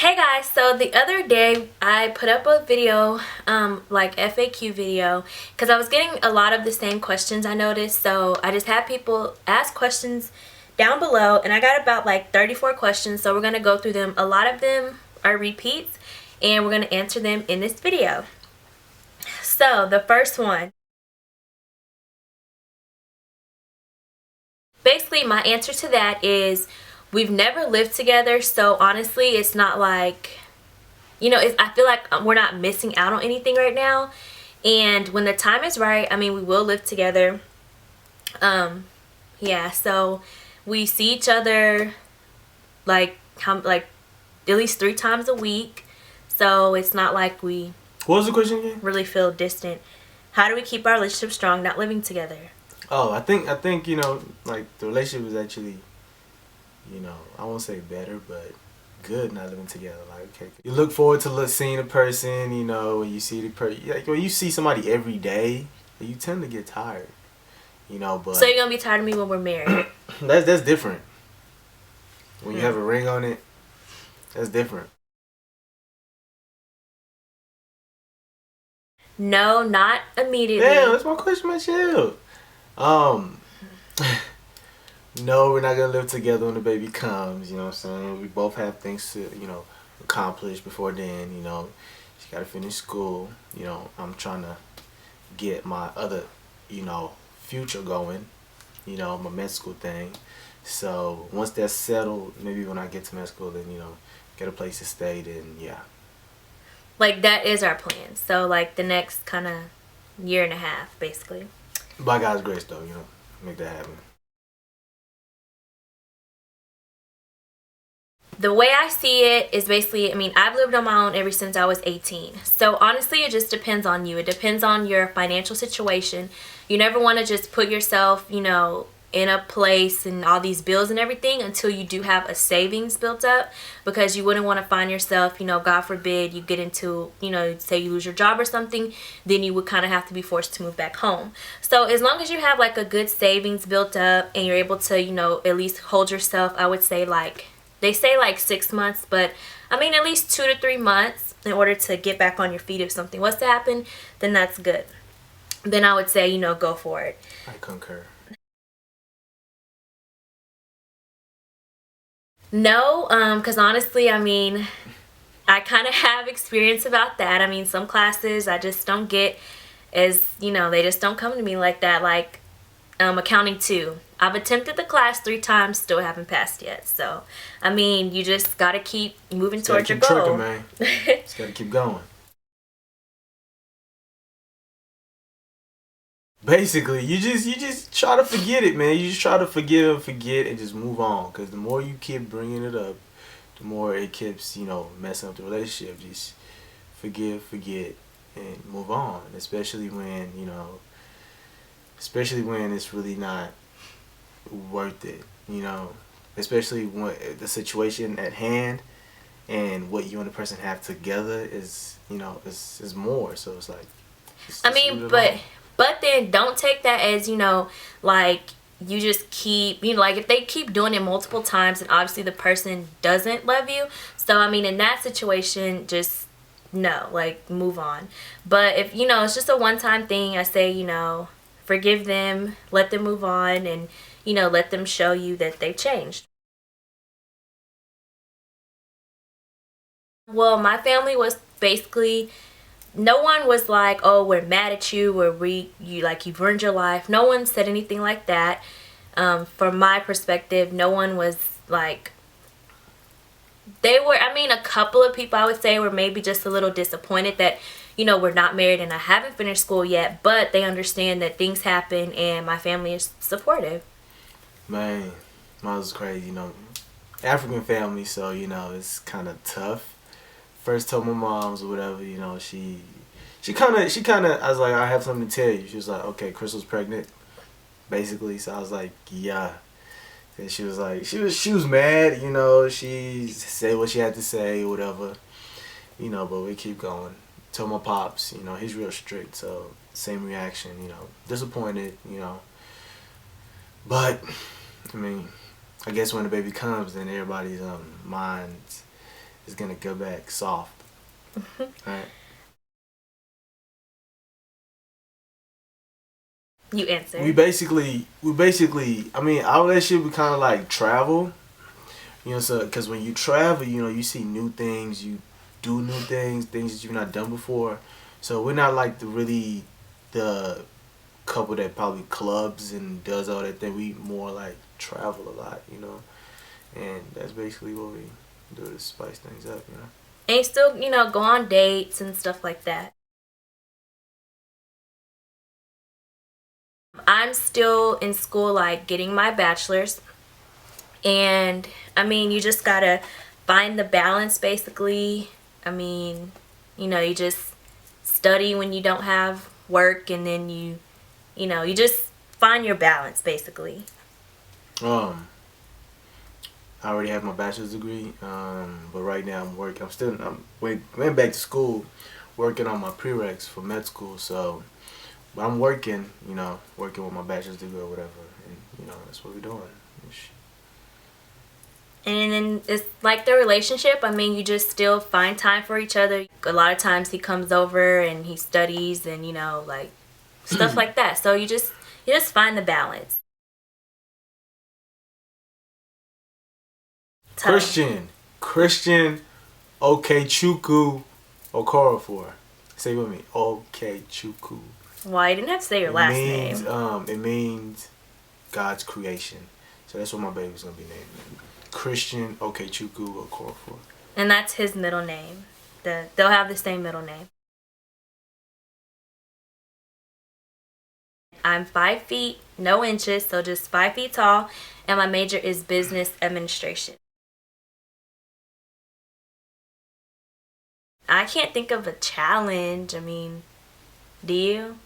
Hey guys, so the other day I put up a video, like FAQ video, because I was getting a lot of the same questions I noticed. So I just had people ask questions down below, and I got about like 34 questions. So we're going to go through them. A lot of them are repeats, and we're going to answer them in this video. So the first one. Basically, my answer to that is we've never lived together. So honestly, it's not like... I feel like we're not missing out on anything right now. And when the time is right, I mean, we will live together. Yeah, so we see each other like at least 3 times a week. So it's not like we... What was the question again? ...really feel distant. How do we keep our relationship strong not living together? Oh, I think like the relationship is actually, I won't say better, but good not living together. Like, okay, you look forward to seeing a person, when you see the person, like when you see somebody every day, you tend to get tired, but So you're gonna be tired of me when we're married? that's different. When you have a ring on it, that's different. No, not immediately. Damn, that's my question, Michelle. No, we're not gonna live together when the baby comes, you know what I'm saying? We both have things to, accomplish before then, She gotta finish school, I'm trying to get my other, future going, my med school thing. So once that's settled, maybe when I get to med school, then, get a place to stay, then yeah. Like, that is our plan. So like the next kind of year and a half, basically. By God's grace though, make that happen. The way I see it is basically, I've lived on my own ever since I was 18. So honestly, it just depends on you. It depends on your financial situation. You never want to just put yourself, in a place and all these bills and everything until you do have a savings built up, because you wouldn't want to find yourself, God forbid, you get into, say you lose your job or something, then you would kind of have to be forced to move back home. So as long as you have like a good savings built up and you're able to, at least hold yourself, I would say they say like 6 months, but at least 2 to 3 months in order to get back on your feet. If something was to happen, then that's good. Then I would say, go for it. I concur. No, because honestly, I kind of have experience about that. Some classes I just don't get as, they just don't come to me like that. Like accounting 2. I've attempted the class 3 times, still haven't passed yet. So, you just gotta keep moving towards your goal. Trucking, man. Just gotta keep going. Basically, you just try to forget it, man. You just try to forgive and forget and just move on. Because the more you keep bringing it up, the more it keeps, messing up the relationship. Just forgive, forget, and move on. Especially when, it's really not worth it, especially when the situation at hand and what you and the person have together is, is more. So it's like, but then don't take that as, like you just keep, like if they keep doing it multiple times and obviously the person doesn't love you. So in that situation, just no, like move on. But if it's just a one-time thing, I say forgive them, let them move on, and let them show you that they've changed. Well, my family was basically, no one was like, oh, we're mad at you, or you've ruined your life. No one said anything like that. From my perspective, no one was like, they were, a couple of people I would say were maybe just a little disappointed that, we're not married and I haven't finished school yet, but they understand that things happen and my family is supportive. Man, mine was crazy, African family, so, it's kind of tough. First told my moms or whatever, she kind of, I was like, I have something to tell you. She was like, okay, Crystal's pregnant, basically. So I was like, yeah. And she was like, she was mad, she said what she had to say or whatever, but we keep going. Told my pops, he's real strict, so same reaction, disappointed, But, I guess when the baby comes, then everybody's minds it's gonna go back soft. Alright. You answer. We basically, I mean, our relationship we kind of like travel. You know, so because when you travel, you know, you see new things, you do new things, things that you've not done before. So we're not like the couple that probably clubs and does all that thing. We more like travel a lot, you know, and that's basically what we do to spice things up, you know. And you still, go on dates and stuff like that. I'm still in school, like getting my bachelor's. And I mean, you just gotta find the balance basically. I mean, you just study when you don't have work, and then you just find your balance basically. I already have my bachelor's degree, but right now I'm working. I'm went back to school, working on my prereqs for med school. So, but I'm working, working with my bachelor's degree or whatever, and that's what we're doing. And then it's like the relationship. I mean, you just still find time for each other. A lot of times he comes over and he studies and like stuff like that. So you just find the balance. Christian Okechukwu Okorafor. Say it with me. Okechukwu. Well, you didn't have to say your last name. It means God's creation. So that's what my baby's gonna be named. Christian Okechukwu Okorafor. And that's his middle name. They'll have the same middle name. I'm 5 feet, no inches, so just 5 feet tall, and my major is business administration. I can't think of a challenge. I mean, do you?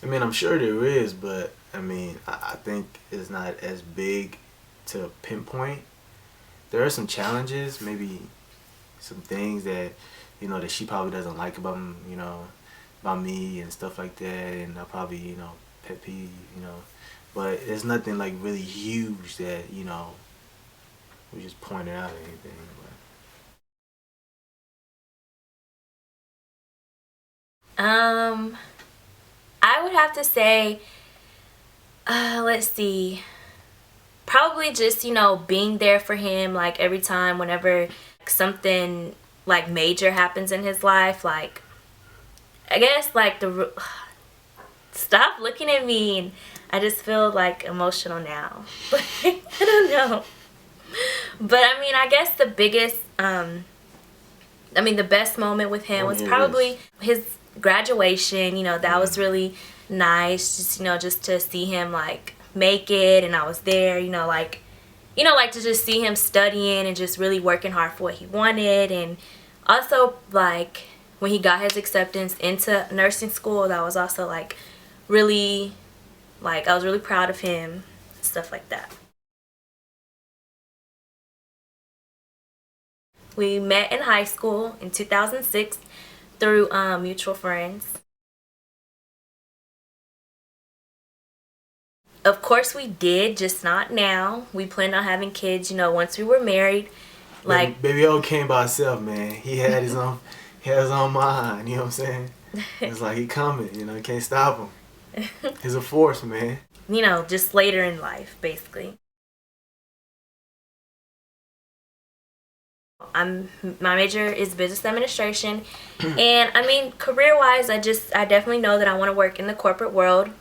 I mean, I'm sure there is, but I mean, I think it's not as big to pinpoint. There are some challenges, maybe some things that, that she probably doesn't like about, about me and stuff like that, and I probably, pet peeve, but it's nothing like really huge that, we just pointed out or anything. I would have to say, let's see, probably just, being there for him, like every time, whenever something like major happens in his life, like, I guess like stop looking at me, and I just feel like emotional now. I don't know. But I mean, I guess the biggest, the best moment with him was probably his graduation. That was really nice. Just to see him like make it, and I was there. Like to just see him studying and just really working hard for what he wanted, and also like when he got his acceptance into nursing school, that was also like really, like I was really proud of him, stuff like that. We met in high school in 2006 through mutual friends. Of course we did, just not now. We planned on having kids, once we were married. Like Baby O came by himself, man. He had his own mind, you know what I'm saying? It's like he coming, you can't stop him. He's a force, man. Just later in life, basically. My major is business administration, and I mean, career-wise, I definitely know that I want to work in the corporate world.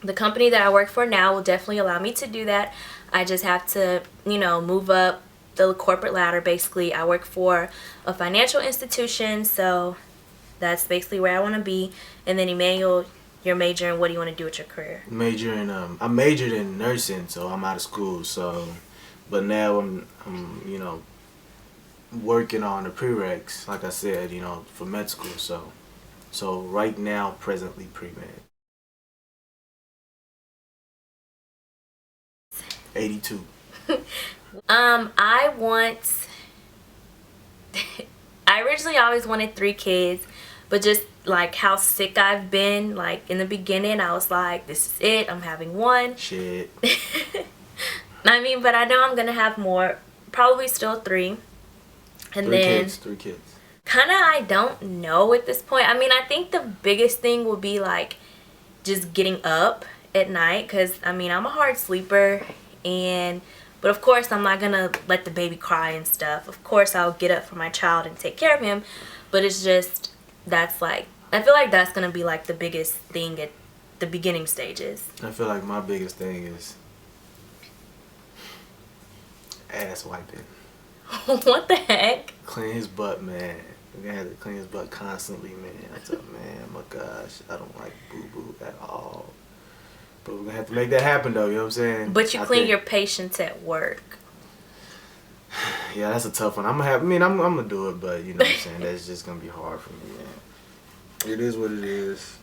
The company that I work for now will definitely allow me to do that. I just have to, move up the corporate ladder. Basically, I work for a financial institution, so that's basically where I want to be. And then Emmanuel, your major, and what do you want to do with your career? I majored in nursing, so I'm out of school. So, but now I'm working on the prereqs, like I said, for med school. So right now, presently pre-med. 82. I originally always wanted 3 kids, but just like how sick I've been, like in the beginning, I was like, this is it, I'm having 1. Shit. I mean, but I know I'm gonna have more, probably still 3. And Three kids. Kind of, I don't know at this point. I mean, I think the biggest thing will be like just getting up at night, because I mean, I'm a hard sleeper, but of course I'm not gonna let the baby cry and stuff. Of course I'll get up for my child and take care of him, but it's just, that's like, I feel like that's gonna be like the biggest thing at the beginning stages. I feel like my biggest thing is ass wiping. What the heck? Clean his butt, man. We're gonna have to clean his butt constantly, man. I tell him, man, my gosh, I don't like boo-boo at all. But we're gonna have to make that happen, though, you know what I'm saying? But you clean your patients at work. Yeah, that's a tough one. I'm gonna do it, but you know what I'm saying? That's just gonna be hard for me, man. It is what it is.